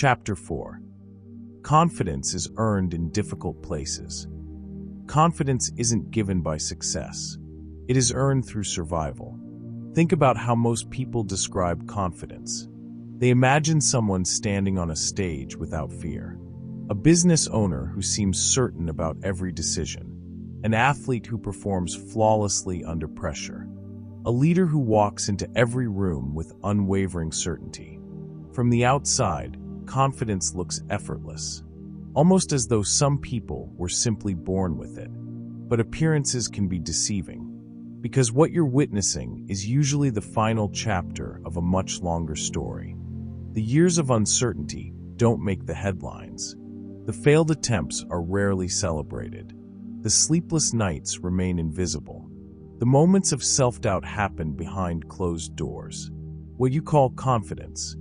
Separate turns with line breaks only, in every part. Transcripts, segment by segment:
Chapter 4. Confidence is earned in difficult places. Confidence isn't given by success. It is earned through survival. Think about how most people describe confidence. They imagine someone standing on a stage without fear. A business owner who seems certain about every decision. An athlete who performs flawlessly under pressure. A leader who walks into every room with unwavering certainty. From the outside, confidence looks effortless, almost as though some people were simply born with it. But appearances can be deceiving, because what you're witnessing is usually the final chapter of a much longer story. The years of uncertainty don't make the headlines. The failed attempts are rarely celebrated. The sleepless nights remain invisible. The moments of self-doubt happen behind closed doors. What you call confidence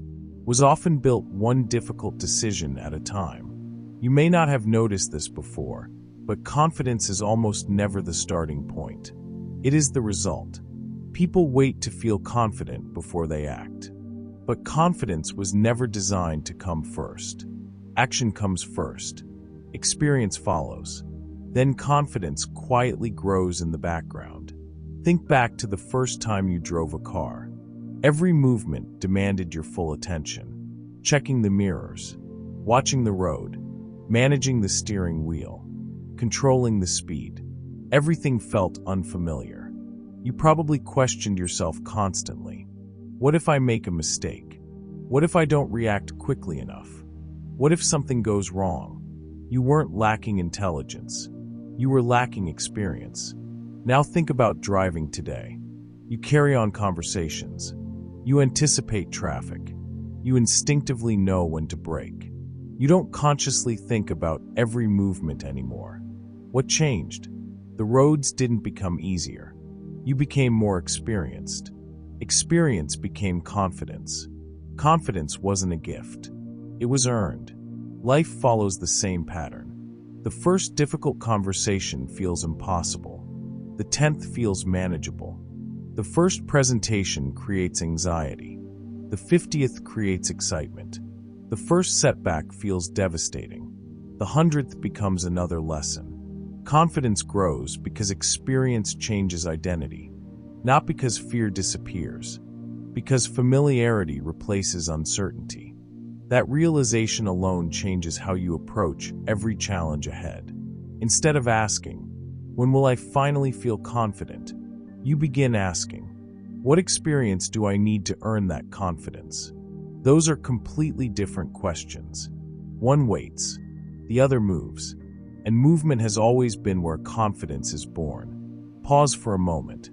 was often built one difficult decision at a time. You may not have noticed this before, but confidence is almost never the starting point. It is the result. People wait to feel confident before they act. But confidence was never designed to come first. Action comes first. Experience follows. Then confidence quietly grows in the background. Think back to the first time you drove a car. Every movement demanded your full attention. Checking the mirrors, watching the road, managing the steering wheel, controlling the speed. Everything felt unfamiliar. You probably questioned yourself constantly. What if I make a mistake? What if I don't react quickly enough? What if something goes wrong? You weren't lacking intelligence. You were lacking experience. Now think about driving today. You carry on conversations. You anticipate traffic. You instinctively know when to brake. You don't consciously think about every movement anymore. What changed? The roads didn't become easier. You became more experienced. Experience became confidence. Confidence wasn't a gift. It was earned. Life follows the same pattern. The first difficult conversation feels impossible. The 10th feels manageable. The first presentation creates anxiety. The 50th creates excitement. The first setback feels devastating. The 100th becomes another lesson. Confidence grows because experience changes identity. Not because fear disappears. Because familiarity replaces uncertainty. That realization alone changes how you approach every challenge ahead. Instead of asking, "When will I finally feel confident?" you begin asking, "What experience do I need to earn that confidence?" Those are completely different questions. One waits, the other moves, and movement has always been where confidence is born. Pause for a moment.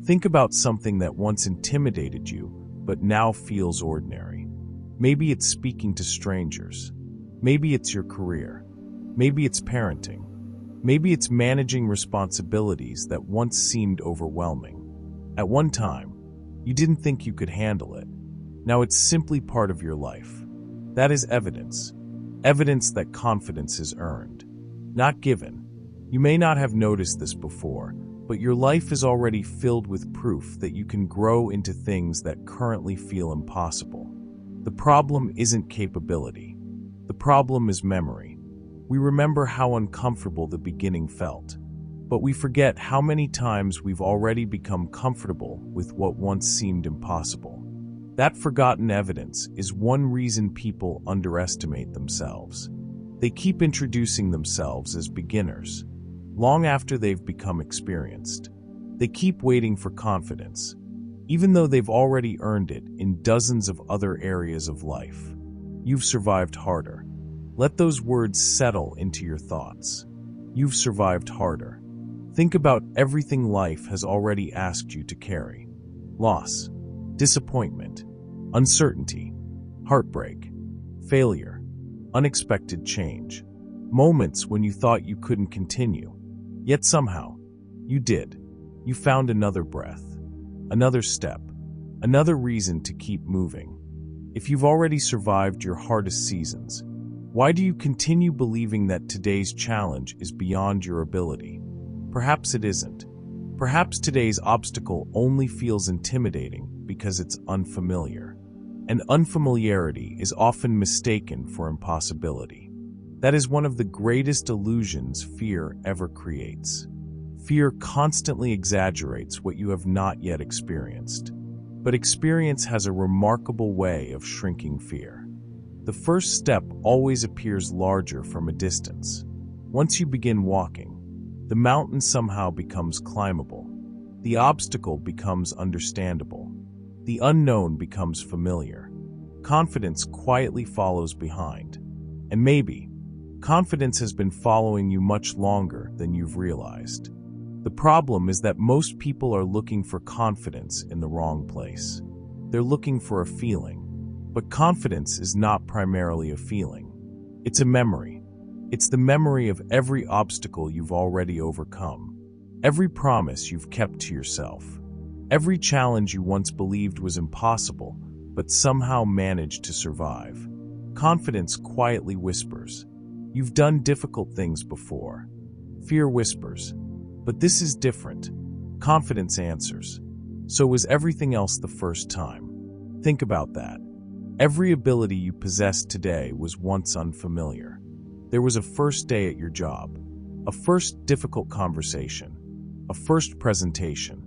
Think about something that once intimidated you, but now feels ordinary. Maybe it's speaking to strangers. Maybe it's your career. Maybe it's parenting. Maybe it's managing responsibilities that once seemed overwhelming. At one time, you didn't think you could handle it. Now it's simply part of your life. That is evidence. Evidence that confidence is earned, not given. You may not have noticed this before, but your life is already filled with proof that you can grow into things that currently feel impossible. The problem isn't capability. The problem is memory. We remember how uncomfortable the beginning felt, but we forget how many times we've already become comfortable with what once seemed impossible. That forgotten evidence is one reason people underestimate themselves. They keep introducing themselves as beginners, long after they've become experienced. They keep waiting for confidence, even though they've already earned it in dozens of other areas of life. You've survived harder. Let those words settle into your thoughts. You've survived harder. Think about everything life has already asked you to carry. Loss, disappointment, uncertainty, heartbreak, failure, unexpected change. Moments when you thought you couldn't continue. Yet somehow, you did. You found another breath, another step, another reason to keep moving. If you've already survived your hardest seasons, why do you continue believing that today's challenge is beyond your ability? Perhaps it isn't. Perhaps today's obstacle only feels intimidating because it's unfamiliar. and unfamiliarity is often mistaken for impossibility. That is one of the greatest illusions fear ever creates. Fear constantly exaggerates what you have not yet experienced. But experience has a remarkable way of shrinking fear. The first step always appears larger from a distance. Once you begin walking, the mountain somehow becomes climbable. The obstacle becomes understandable. The unknown becomes familiar. Confidence quietly follows behind. And maybe, confidence has been following you much longer than you've realized. The problem is that most people are looking for confidence in the wrong place. They're looking for a feeling. But confidence is not primarily a feeling. It's a memory. It's the memory of every obstacle you've already overcome. Every promise you've kept to yourself. Every challenge you once believed was impossible, but somehow managed to survive. Confidence quietly whispers, "You've done difficult things before." Fear whispers, "But this is different." Confidence answers, "So was everything else the first time." Think about that. Every ability you possess today was once unfamiliar. There was a first day at your job, a first difficult conversation, a first presentation,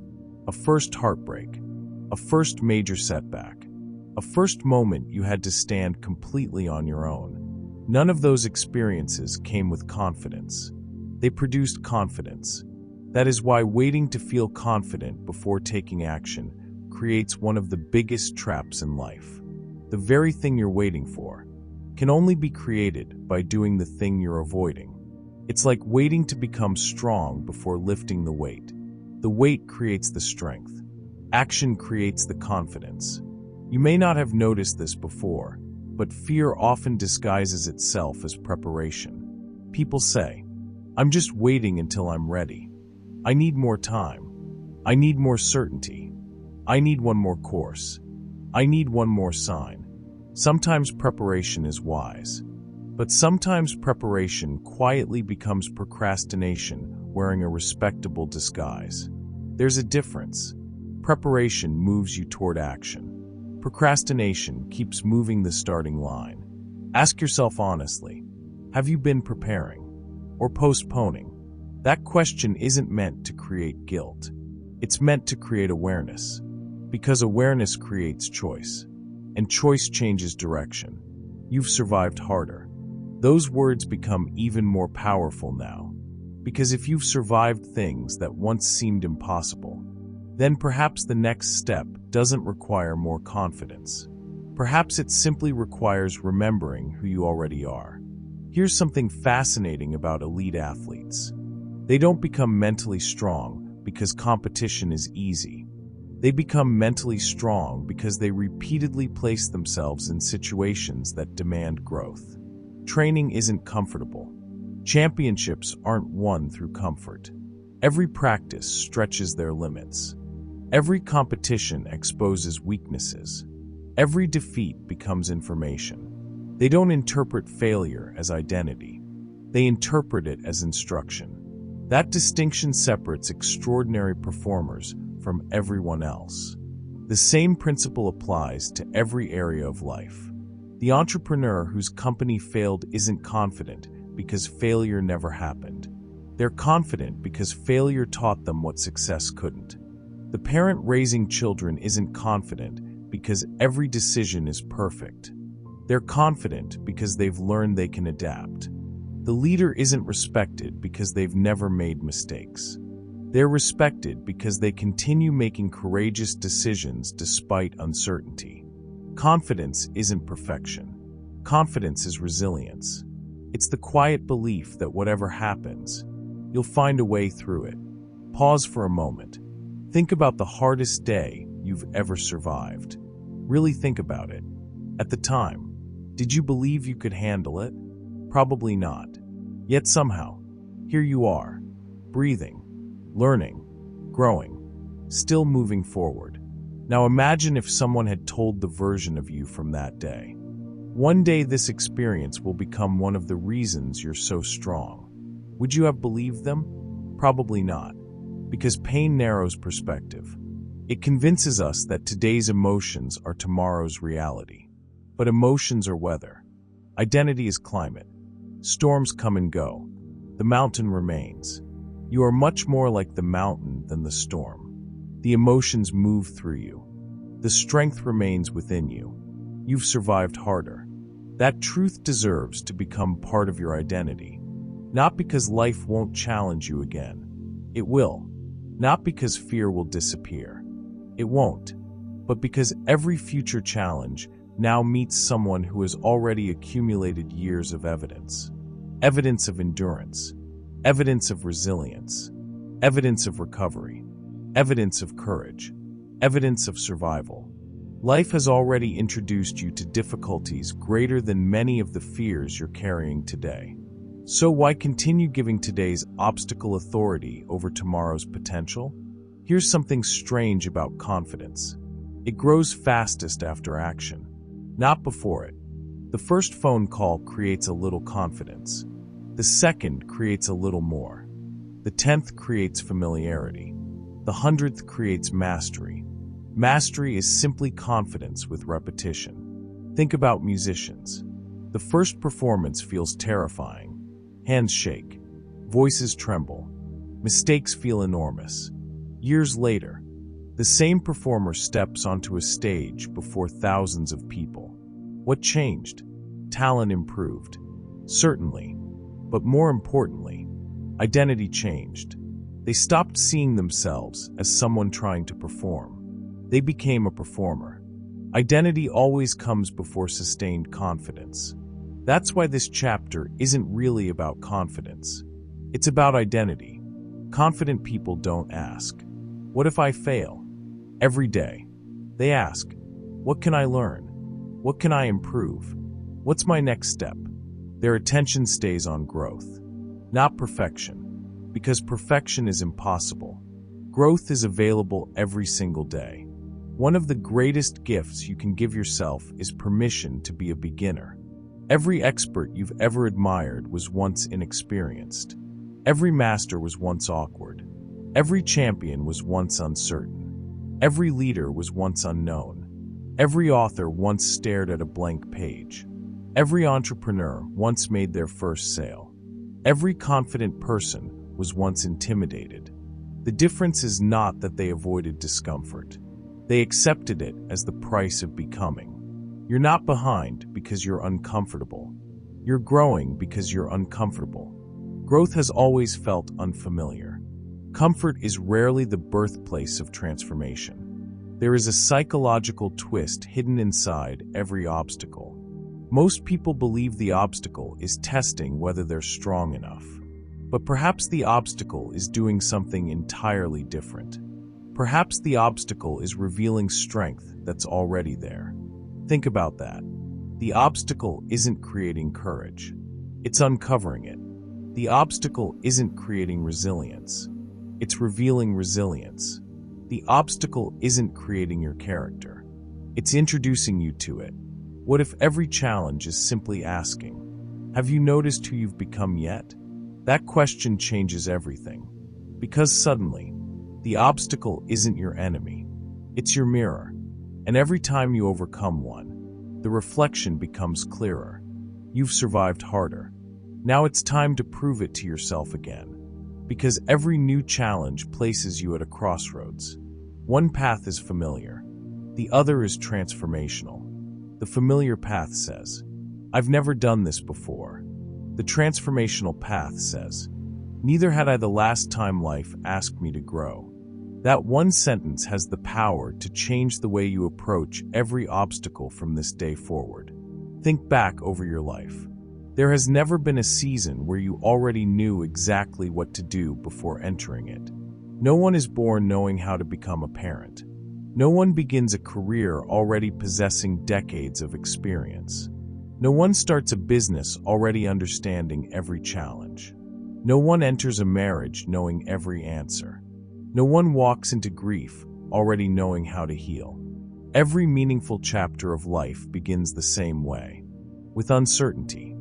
a first heartbreak, a first major setback, a first moment you had to stand completely on your own. None of those experiences came with confidence. They produced confidence. That is why waiting to feel confident before taking action creates one of the biggest traps in life. The very thing you're waiting for can only be created by doing the thing you're avoiding. It's like waiting to become strong before lifting the weight. The weight creates the strength. Action creates the confidence. You may not have noticed this before, but fear often disguises itself as preparation. People say, "I'm just waiting until I'm ready. I need more time. I need more certainty. I need one more course. I need one more sign." Sometimes preparation is wise, but sometimes preparation quietly becomes procrastination wearing a respectable disguise. There's a difference. Preparation moves you toward action. Procrastination keeps moving the starting line. Ask yourself honestly, have you been preparing or postponing? That question isn't meant to create guilt. It's meant to create awareness, because awareness creates choice. And choice changes direction. You've survived harder. Those words become even more powerful now. Because if you've survived things that once seemed impossible, then perhaps the next step doesn't require more confidence. Perhaps it simply requires remembering who you already are. Here's something fascinating about elite athletes. They don't become mentally strong because competition is easy. They become mentally strong because they repeatedly place themselves in situations that demand growth. Training isn't comfortable. Championships aren't won through comfort. Every practice stretches their limits. Every competition exposes weaknesses. Every defeat becomes information. They don't interpret failure as identity. They interpret it as instruction. That distinction separates extraordinary performers from everyone else. The same principle applies to every area of life. The entrepreneur whose company failed isn't confident because failure never happened. They're confident because failure taught them what success couldn't. The parent raising children isn't confident because every decision is perfect. They're confident because they've learned they can adapt. The leader isn't respected because they've never made mistakes. They're respected because they continue making courageous decisions despite uncertainty. Confidence isn't perfection. Confidence is resilience. It's the quiet belief that whatever happens, you'll find a way through it. Pause for a moment. Think about the hardest day you've ever survived. Really think about it. At the time, did you believe you could handle it? Probably not. Yet somehow, here you are, breathing, learning, growing, still moving forward. Now imagine if someone had told the version of you from that day, "One day this experience will become one of the reasons you're so strong." Would you have believed them? Probably not, because pain narrows perspective. It convinces us that today's emotions are tomorrow's reality. But emotions are weather. Identity is climate. Storms come and go. The mountain remains. You are much more like the mountain than the storm. The emotions move through you. The strength remains within you. You've survived harder. That truth deserves to become part of your identity. Not because life won't challenge you again. It will. Not because fear will disappear. It won't. But because every future challenge now meets someone who has already accumulated years of evidence. Evidence of endurance. Evidence of resilience. Evidence of recovery. Evidence of courage. Evidence of survival. Life has already introduced you to difficulties greater than many of the fears you're carrying today. So why continue giving today's obstacle authority over tomorrow's potential? Here's something strange about confidence. It grows fastest after action, not before it. The first phone call creates a little confidence. The second creates a little more. The 10th creates familiarity. The 100th creates mastery. Mastery is simply confidence with repetition. Think about musicians. The first performance feels terrifying. Hands shake. Voices tremble. Mistakes feel enormous. Years later, the same performer steps onto a stage before thousands of people. What changed? Talent improved. Certainly. But more importantly, identity changed. They stopped seeing themselves as someone trying to perform. They became a performer. Identity always comes before sustained confidence. That's why this chapter isn't really about confidence. It's about identity. Confident people don't ask, "What if I fail?" Every day. They ask, "What can I learn? What can I improve? What's my next step?" Their attention stays on growth, not perfection, because perfection is impossible. Growth is available every single day. One of the greatest gifts you can give yourself is permission to be a beginner. Every expert you've ever admired was once inexperienced. Every master was once awkward. Every champion was once uncertain. Every leader was once unknown. Every author once stared at a blank page. Every entrepreneur once made their first sale. Every confident person was once intimidated. The difference is not that they avoided discomfort. They accepted it as the price of becoming. You're not behind because you're uncomfortable. You're growing because you're uncomfortable. Growth has always felt unfamiliar. Comfort is rarely the birthplace of transformation. There is a psychological twist hidden inside every obstacle. Most people believe the obstacle is testing whether they're strong enough. But perhaps the obstacle is doing something entirely different. Perhaps the obstacle is revealing strength that's already there. Think about that. The obstacle isn't creating courage. It's uncovering it. The obstacle isn't creating resilience. It's revealing resilience. The obstacle isn't creating your character. It's introducing you to it. What if every challenge is simply asking, "Have you noticed who you've become yet?" That question changes everything. Because suddenly, the obstacle isn't your enemy. It's your mirror. And every time you overcome one, the reflection becomes clearer. You've survived harder. Now it's time to prove it to yourself again. Because every new challenge places you at a crossroads. One path is familiar. The other is transformational. The familiar path says, "I've never done this before." The transformational path says, "Neither had I the last time life asked me to grow." That one sentence has the power to change the way you approach every obstacle from this day forward. Think back over your life. There has never been a season where you already knew exactly what to do before entering it. No one is born knowing how to become a parent. No one begins a career already possessing decades of experience. No one starts a business already understanding every challenge. No one enters a marriage knowing every answer. No one walks into grief already knowing how to heal. Every meaningful chapter of life begins the same way, with uncertainty.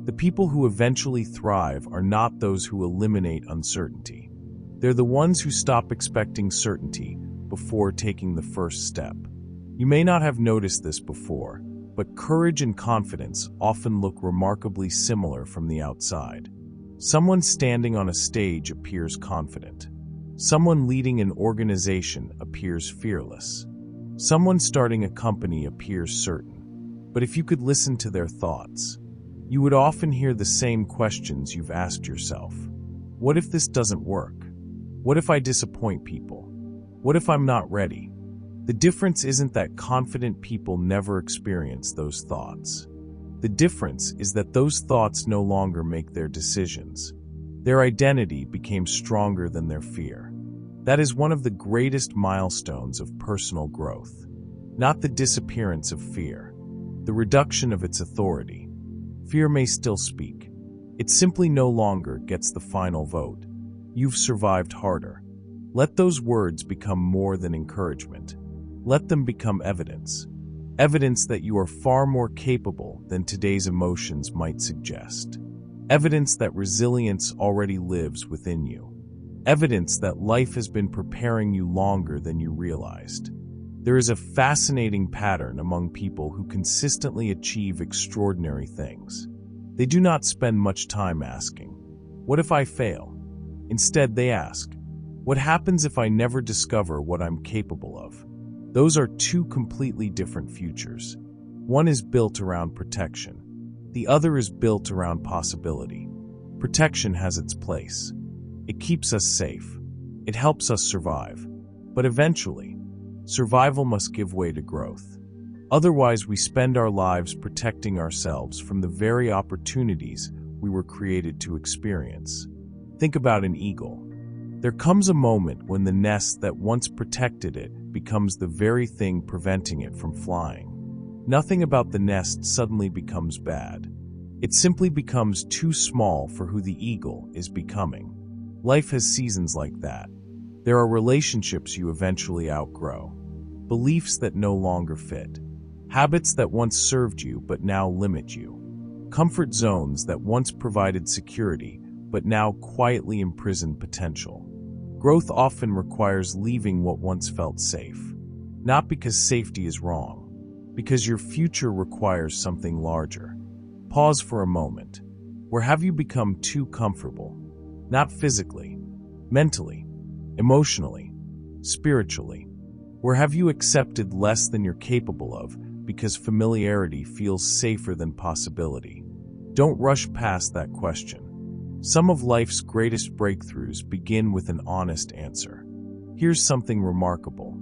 The people who eventually thrive are not those who eliminate uncertainty. They're the ones who stop expecting certainty before taking the first step. You may not have noticed this before, but courage and confidence often look remarkably similar from the outside. Someone standing on a stage appears confident. Someone leading an organization appears fearless. Someone starting a company appears certain. But if you could listen to their thoughts, you would often hear the same questions you've asked yourself. What if this doesn't work? What if I disappoint people? What if I'm not ready? The difference isn't that confident people never experience those thoughts. The difference is that those thoughts no longer make their decisions. Their identity became stronger than their fear. That is one of the greatest milestones of personal growth. Not the disappearance of fear, the reduction of its authority. Fear may still speak. It simply no longer gets the final vote. You've survived harder. Let those words become more than encouragement. Let them become evidence. Evidence that you are far more capable than today's emotions might suggest. Evidence that resilience already lives within you. Evidence that life has been preparing you longer than you realized. There is a fascinating pattern among people who consistently achieve extraordinary things. They do not spend much time asking, "What if I fail?" Instead, they ask, "What happens if I never discover what I'm capable of?" Those are two completely different futures. One is built around protection. The other is built around possibility. Protection has its place. It keeps us safe. It helps us survive. But eventually, survival must give way to growth. Otherwise, we spend our lives protecting ourselves from the very opportunities we were created to experience. Think about an eagle. There comes a moment when the nest that once protected it becomes the very thing preventing it from flying. Nothing about the nest suddenly becomes bad. It simply becomes too small for who the eagle is becoming. Life has seasons like that. There are relationships you eventually outgrow, beliefs that no longer fit, habits that once served you but now limit you, comfort zones that once provided security but now quietly imprison potential. Growth often requires leaving what once felt safe, not because safety is wrong, because your future requires something larger. Pause for a moment. Where have you become too comfortable? Not physically, mentally, emotionally, spiritually. Where have you accepted less than you're capable of because familiarity feels safer than possibility? Don't rush past that question. Some of life's greatest breakthroughs begin with an honest answer. Here's something remarkable.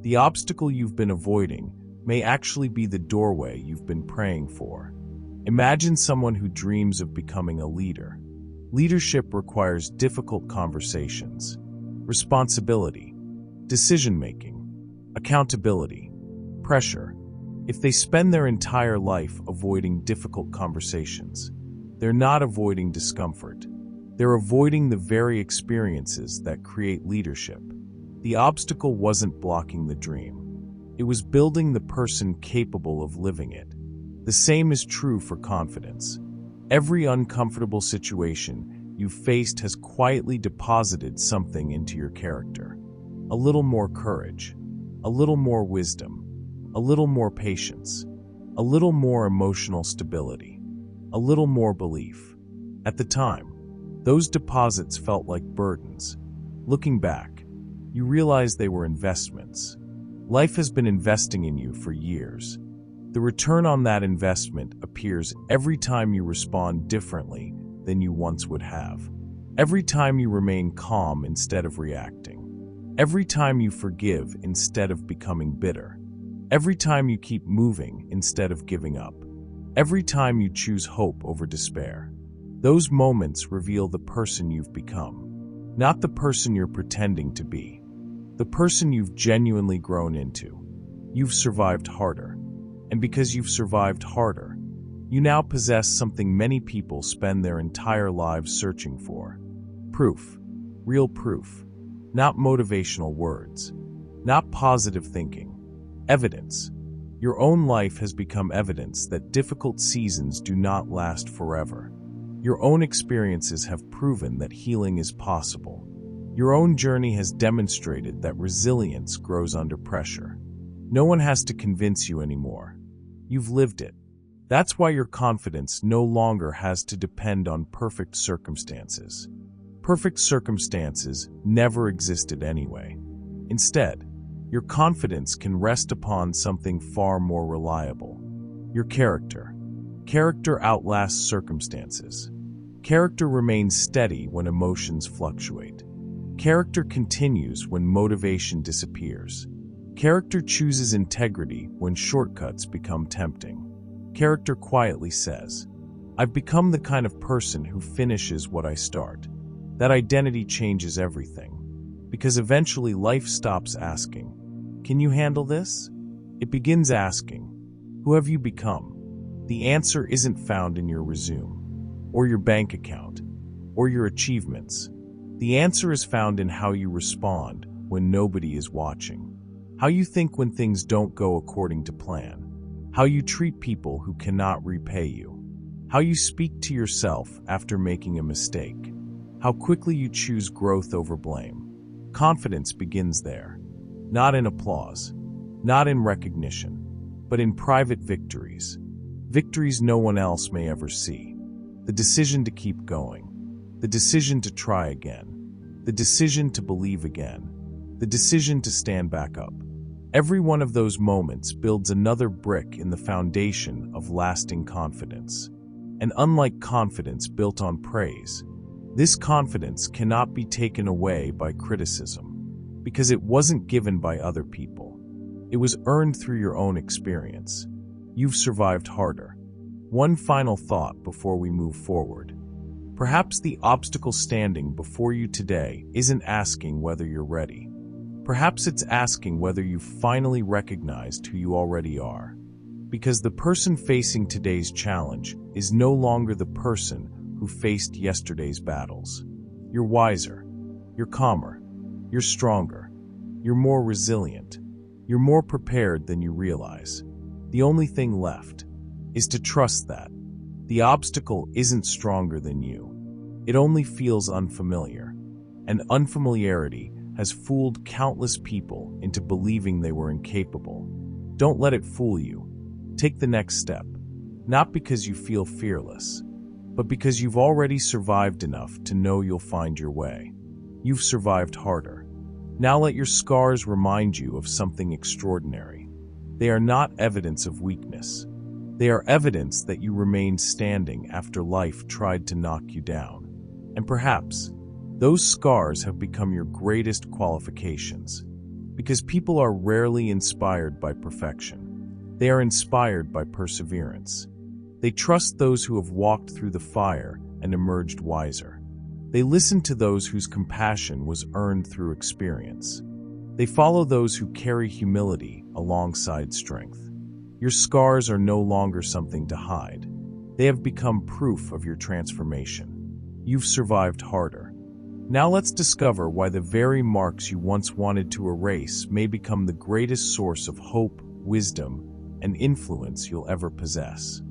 The obstacle you've been avoiding may actually be the doorway you've been praying for. Imagine someone who dreams of becoming a leader. Leadership requires difficult conversations, responsibility, decision-making, accountability, pressure. If they spend their entire life avoiding difficult conversations, they're not avoiding discomfort. They're avoiding the very experiences that create leadership. The obstacle wasn't blocking the dream. It was building the person capable of living it. The same is true for confidence. Every uncomfortable situation you've faced has quietly deposited something into your character. A little more courage, a little more wisdom, a little more patience, a little more emotional stability, a little more belief. At the time, those deposits felt like burdens. Looking back, you realize they were investments. Life has been investing in you for years. The return on that investment appears every time you respond differently than you once would have. Every time you remain calm instead of reacting. Every time you forgive instead of becoming bitter. Every time you keep moving instead of giving up. Every time you choose hope over despair. Those moments reveal the person you've become. Not the person you're pretending to be. The person you've genuinely grown into. You've survived harder. And because you've survived harder, you now possess something many people spend their entire lives searching for. Proof. Real proof. Not motivational words. Not positive thinking. Evidence. Your own life has become evidence that difficult seasons do not last forever. Your own experiences have proven that healing is possible. Your own journey has demonstrated that resilience grows under pressure. No one has to convince you anymore. You've lived it. That's why your confidence no longer has to depend on perfect circumstances. Perfect circumstances never existed anyway. Instead, your confidence can rest upon something far more reliable: your character. Character outlasts circumstances. Character remains steady when emotions fluctuate. Character continues when motivation disappears. Character chooses integrity when shortcuts become tempting. Character quietly says, "I've become the kind of person who finishes what I start." That identity changes everything, because eventually life stops asking, "Can you handle this?" It begins asking, "Who have you become?" The answer isn't found in your resume, or your bank account, or your achievements. The answer is found in how you respond when nobody is watching, how you think when things don't go according to plan, how you treat people who cannot repay you, how you speak to yourself after making a mistake, how quickly you choose growth over blame. Confidence begins there, not in applause, not in recognition, but in private victories. Victories no one else may ever see. The decision to keep going, the decision to try again, the decision to believe again, the decision to stand back up. Every one of those moments builds another brick in the foundation of lasting confidence. And unlike confidence built on praise, this confidence cannot be taken away by criticism, because it wasn't given by other people. It was earned through your own experience. You've survived harder. One final thought before we move forward. Perhaps the obstacle standing before you today isn't asking whether you're ready. Perhaps it's asking whether you've finally recognized who you already are. Because the person facing today's challenge is no longer the person who faced yesterday's battles. You're wiser, you're calmer, you're stronger, you're more resilient, you're more prepared than you realize. The only thing left is to trust that the obstacle isn't stronger than you. It only feels unfamiliar, and unfamiliarity has fooled countless people into believing they were incapable. Don't let it fool you. Take the next step, not because you feel fearless, but because you've already survived enough to know you'll find your way. You've survived harder. Now let your scars remind you of something extraordinary. They are not evidence of weakness. They are evidence that you remained standing after life tried to knock you down. And perhaps those scars have become your greatest qualifications, because people are rarely inspired by perfection. They are inspired by perseverance. They trust those who have walked through the fire and emerged wiser. They listen to those whose compassion was earned through experience. They follow those who carry humility alongside strength. Your scars are no longer something to hide. They have become proof of your transformation. You've survived harder. Now let's discover why the very marks you once wanted to erase may become the greatest source of hope, wisdom, and influence you'll ever possess.